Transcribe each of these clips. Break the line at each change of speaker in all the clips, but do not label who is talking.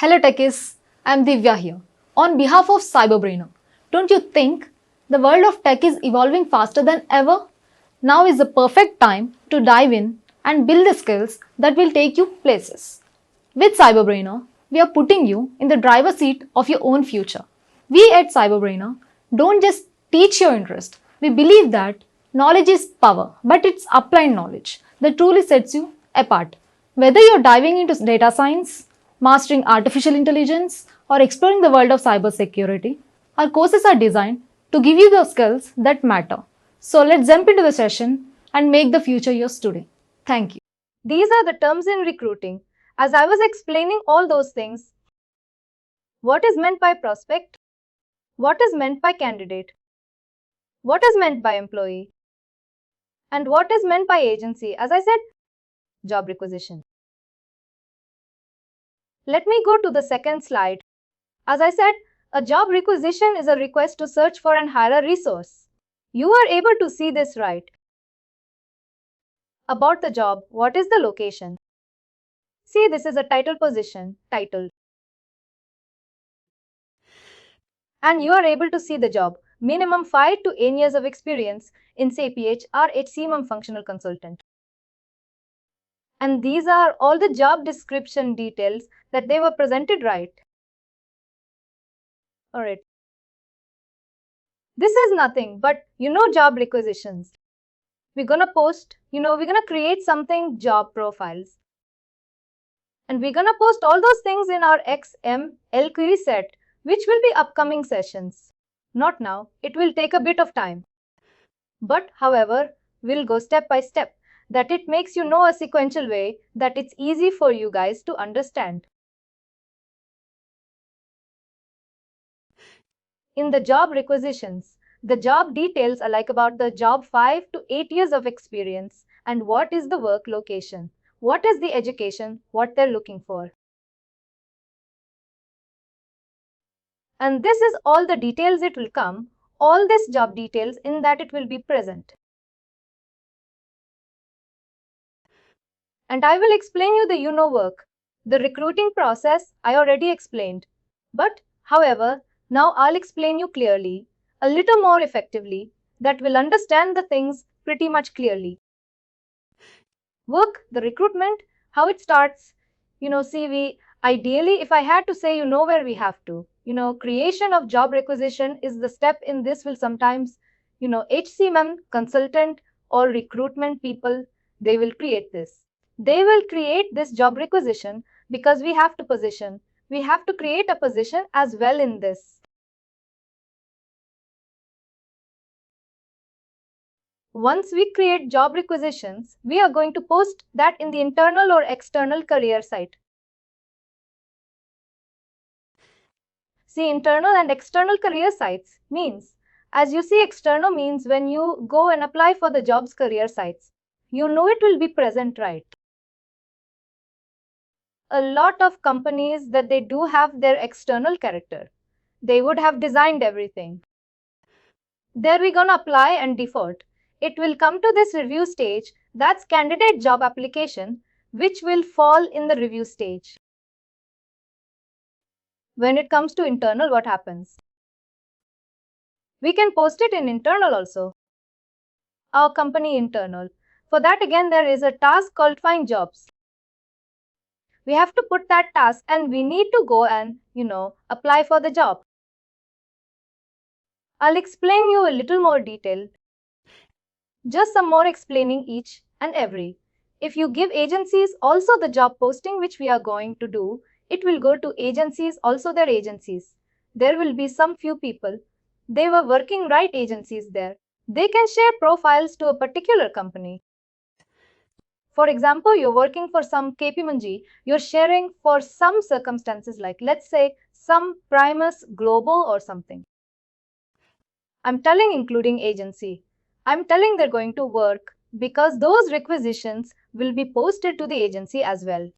Hello techies, I'm Divya here. On behalf of CyberBrainer, don't you think the world of tech is evolving faster than ever? Now is the perfect time to dive in and build the skills that will take you places. With CyberBrainer, we are putting you in the driver's seat of your own future. We at CyberBrainer don't just teach your interest. We believe that knowledge is power, but it's applied knowledge that truly sets you apart. Whether you're diving into data science, mastering artificial intelligence, or exploring the world of cybersecurity, our courses are designed to give you the skills that matter. So let's jump into the session and make the future yours today. Thank you.
These are the terms in recruiting. As I was explaining all those things, what is meant by prospect? What is meant by candidate? What is meant by employee? And what is meant by agency? As I said, job requisition. Let me go to the second slide. As I said, a job requisition is a request to search for and hire a resource. You are able to see this right. About the job, what is the location? See, this is a title position, titled. And you are able to see the job, minimum 5 to 8 years of experience in CPH or HCM functional consultant. And these are all the job description details that they were presented right. Alright. This is nothing but, job requisitions. We're gonna post, we're gonna create something job profiles. And we're gonna post all those things in our XML query set, which will be upcoming sessions. Not now, it will take a bit of time. But, however, we'll go step by step, that it makes a sequential way that it's easy for you guys to understand. In the job requisitions, the job details are like about the job 5 to 8 years of experience and what is the work location, what is the education, what they're looking for. And this is all the details it will come, all this job details in that it will be present. And I will explain you the work. The recruiting process I already explained. But, however, now I'll explain you clearly, a little more effectively, that will understand the things pretty much clearly. Work, the recruitment, how it starts, CV, ideally if I had to say, where we have to. Creation of job requisition is the step in this will sometimes, HCM consultant or recruitment people, they will create this. They will create this job requisition because we have to position. We have to create a position as well in this. Once we create job requisitions, we are going to post that in the internal or external career site. See, internal and external career sites means, as you see, external means when you go and apply for the jobs career sites, it will be present, right? A lot of companies that they do have their external character. They would have designed everything. There we're gonna apply and default. It will come to this review stage, that's candidate job application, which will fall in the review stage. When it comes to internal, what happens? We can post it in internal also. Our company internal. For that again, there is a task called find jobs. We have to put that task and we need to go and, apply for the job. I'll explain you a little more detail. Just some more explaining each and every. If you give agencies also the job posting which we are going to do, it will go to agencies, also their agencies. There will be some few people. They were working right agencies there. They can share profiles to a particular company. For example, you're working for some KPMG, you're sharing for some circumstances like, let's say, some Primus Global or something. I'm telling including agency. I'm telling they're going to work because those requisitions will be posted to the agency as well.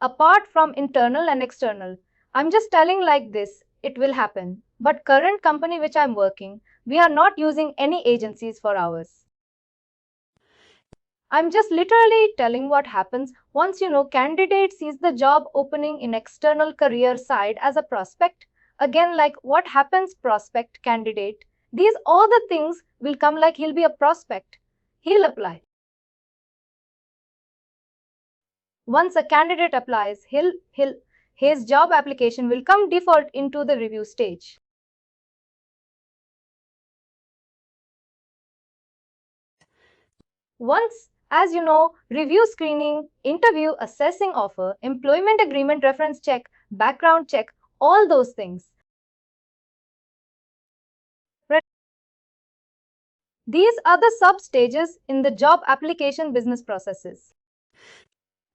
Apart from internal and external, I'm just telling like this, it will happen. But current company which I'm working, we are not using any agencies for ours. I'm just literally telling what happens once candidate sees the job opening in external career site as a prospect. Again, like what happens prospect candidate. These all the things will come like he'll be a prospect. He'll apply. Once a candidate applies, his job application will come default into the review stage. Once, as you know, review screening, interview, assessing offer, employment agreement reference check, background check, all those things. These are the sub-stages in the job application business processes.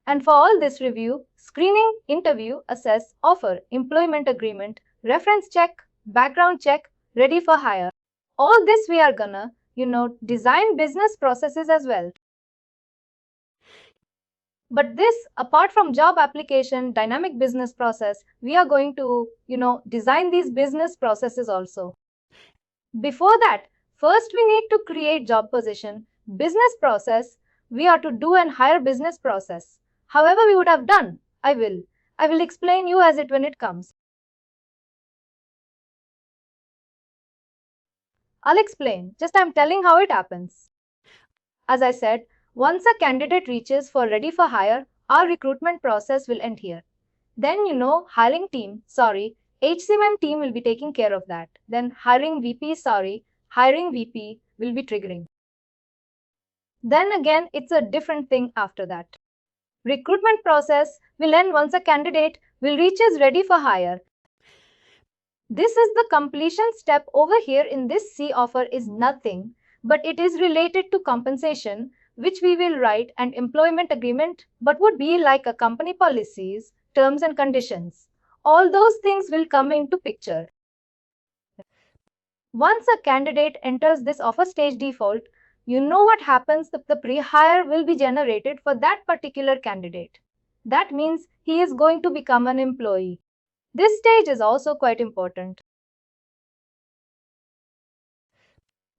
And for all this review, screening, interview, assess, offer, employment agreement, reference check, background check, ready for hire. All this we are gonna, design business processes as well. But this, apart from job application, dynamic business process, we are going to, design these business processes also. Before that, first we need to create job position, business process. We are to do and hire business process. However we would have done, I will explain you as it when it comes. I'll explain, just I'm telling how it happens. As I said, once a candidate reaches for ready for hire, our recruitment process will end here. Then hiring team, HCM team will be taking care of that. Then hiring VP will be triggering. Then again, it's a different thing after that. Recruitment process will end once a candidate will reach as ready for hire. This is the completion step over here in this C offer is nothing, but it is related to compensation, which we will write and employment agreement, but would be like a company policies, terms and conditions. All those things will come into picture. Once a candidate enters this offer stage default, you know what happens, the pre-hire will be generated for that particular candidate. That means he is going to become an employee. This stage is also quite important.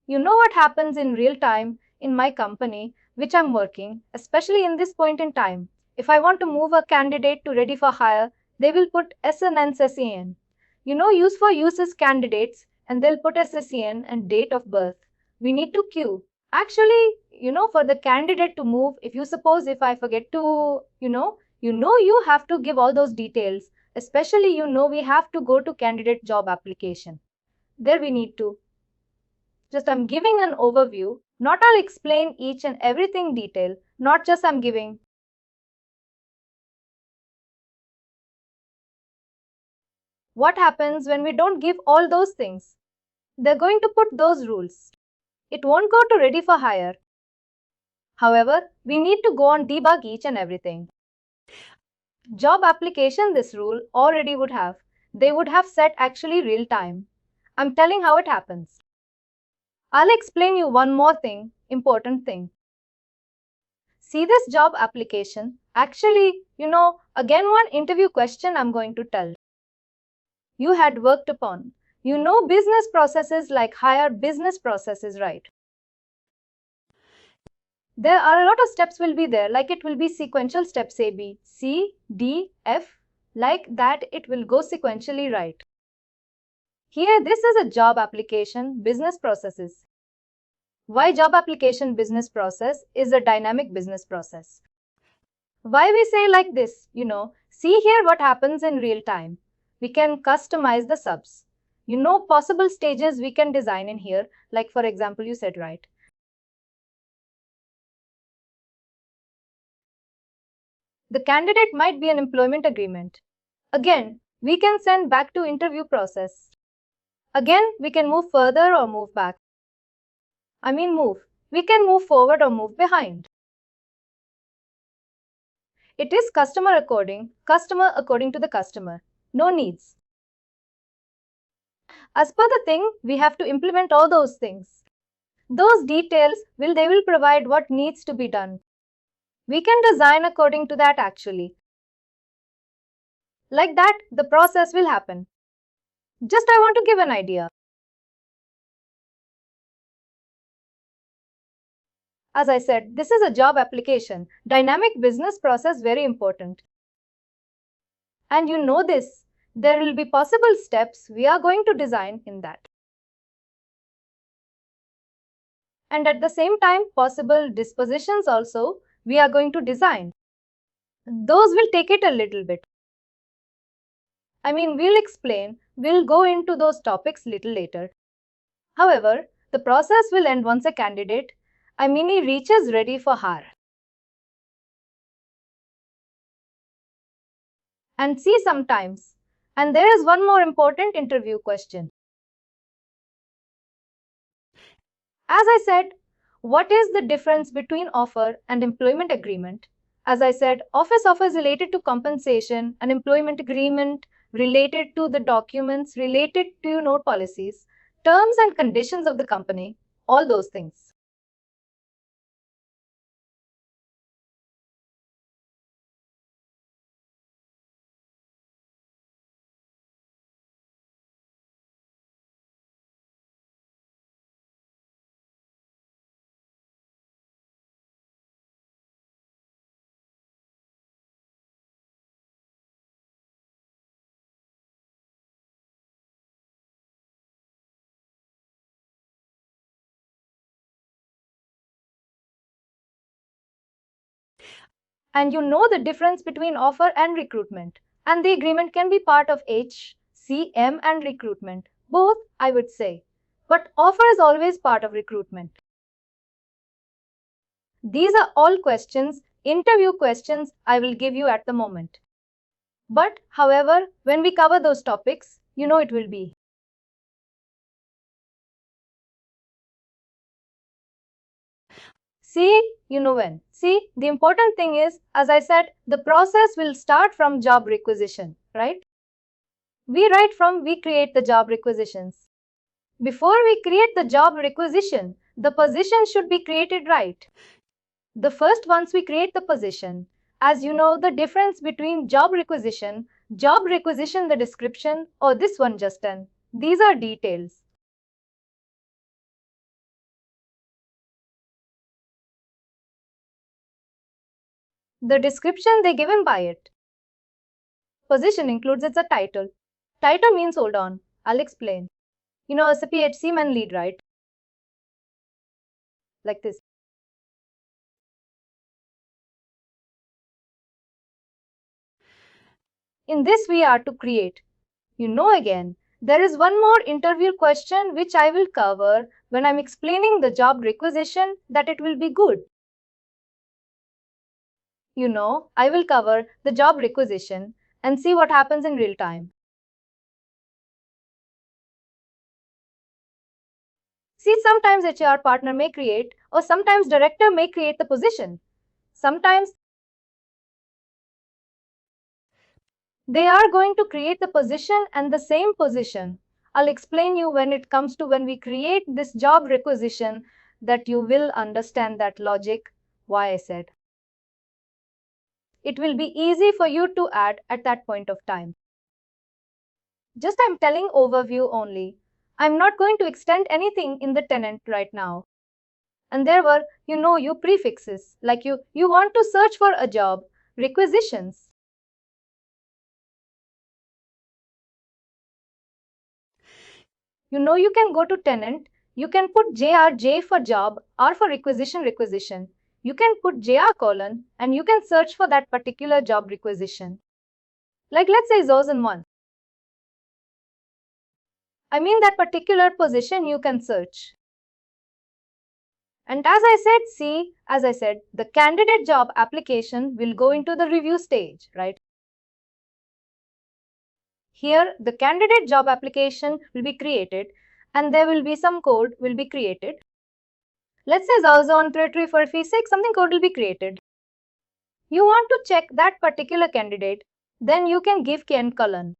You know what happens in real time in my company, which I'm working, especially in this point in time. If I want to move a candidate to ready for hire, they will put SN and SSEN. Use for uses candidates, and they'll put SSEN and date of birth. We need to queue. Actually, for the candidate to move, if I forget to, you have to give all those details. Especially, we have to go to candidate job application. There we need to. Just I'm giving an overview, not I'll explain each and everything detail, not just I'm giving. What happens when we don't give all those things? They're going to put those rules. It won't go to ready for hire. However, we need to go on debug each and everything. Job application, this rule already would have. They would have set actually real time. I'm telling how it happens. I'll explain you one more thing, important thing. See this job application. Actually, again one interview question I'm going to tell. You had worked upon. Business processes like hire business processes, right? There are a lot of steps will be there, like it will be sequential steps A, B, C, D, F, like that it will go sequentially, right? Here, this is a job application, business processes. Why job application business process is a dynamic business process? Why we say like this, see here what happens in real time. We can customize the subs. Possible stages we can design in here, like for example, you said, right? The candidate might be an employment agreement. Again, we can send back to interview process. Again, we can move further or move back. Move. We can move forward or move behind. It is customer according to the customer. No needs. As per the thing, we have to implement all those things. Those details they will provide what needs to be done. We can design according to that actually. Like that, the process will happen. Just I want to give an idea. As I said, this is a job application. Dynamic business process very important. And you know this. There will be possible steps we are going to design in that. And at the same time, possible dispositions also we are going to design. Those will take it a little bit. We'll explain, we'll go into those topics little later. However, the process will end once a candidate, he reaches ready for hire. And see sometimes. And there is one more important interview question. As I said, what is the difference between offer and employment agreement? As I said, offer is related to compensation, an employment agreement related to the documents, related to policies, terms and conditions of the company, all those things. And you know the difference between offer and recruitment. And the agreement can be part of HCM and recruitment. Both, I would say. But offer is always part of recruitment. These are all questions, interview questions I will give you at the moment. But, however, when we cover those topics, it will be. See, when. See, the important thing is, as I said, the process will start from job requisition, right? We create the job requisitions. Before we create the job requisition, the position should be created, right? The first, once we create the position, as you know, the difference between job requisition, the description, or this one just done. These are details. The description they given by it. Position includes its a title. Title means, hold on, I'll explain. As a PHC man lead, right? Like this. In this we are to create. Again, there is one more interview question which I will cover when I'm explaining the job requisition, that it will be good. I will cover the job requisition and see what happens in real time. See, sometimes HR partner may create, or sometimes director may create the position. Sometimes they are going to create the position and the same position. I'll explain you when it comes to when we create this job requisition, that you will understand that logic, why I said. It will be easy for you to add at that point of time. Just I'm telling overview only. I'm not going to extend anything in the tenant right now. And there were, your prefixes, like you want to search for a job, requisitions. You can go to tenant, you can put JRJ for job, R for requisition. You can put JR colon, and you can search for that particular job requisition. Like let's say Zosen1. That particular position you can search. And as I said, the candidate job application will go into the review stage, right? Here, the candidate job application will be created, and there will be some code will be created. Let's say Zone Territory for F6, something code will be created. You want to check that particular candidate, then you can give KN colon.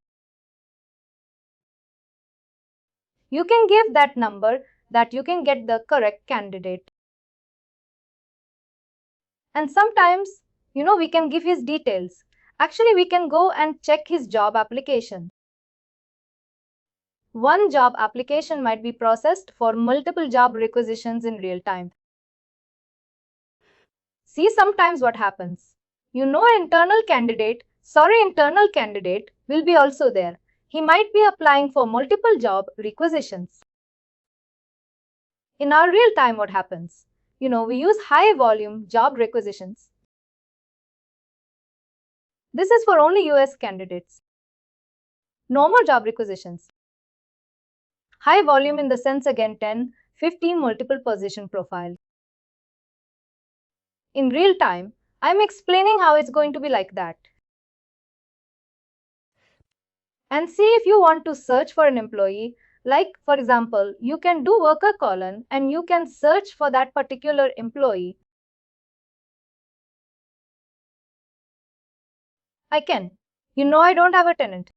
You can give that number that you can get the correct candidate. And sometimes, we can give his details. Actually, we can go and check his job application. One job application might be processed for multiple job requisitions in real time. See sometimes what happens. Internal candidate will be also there. He might be applying for multiple job requisitions. In our real time, what happens? We use high volume job requisitions. This is for only US candidates. No more job requisitions. High volume in the sense again 10, 15 multiple position profile. In real time, I'm explaining how it's going to be like that. And see if you want to search for an employee, like for example, you can do worker colon and you can search for that particular employee. I can. I don't have a tenant.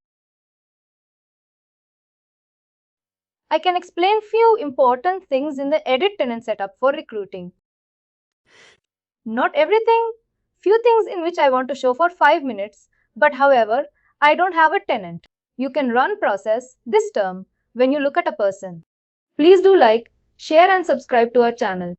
I can explain few important things in the edit tenant setup for recruiting. Not everything, few things in which I want to show for 5 minutes, but however, I don't have a tenant. You can run process this term when you look at a person. Please do like, share and subscribe to our channel.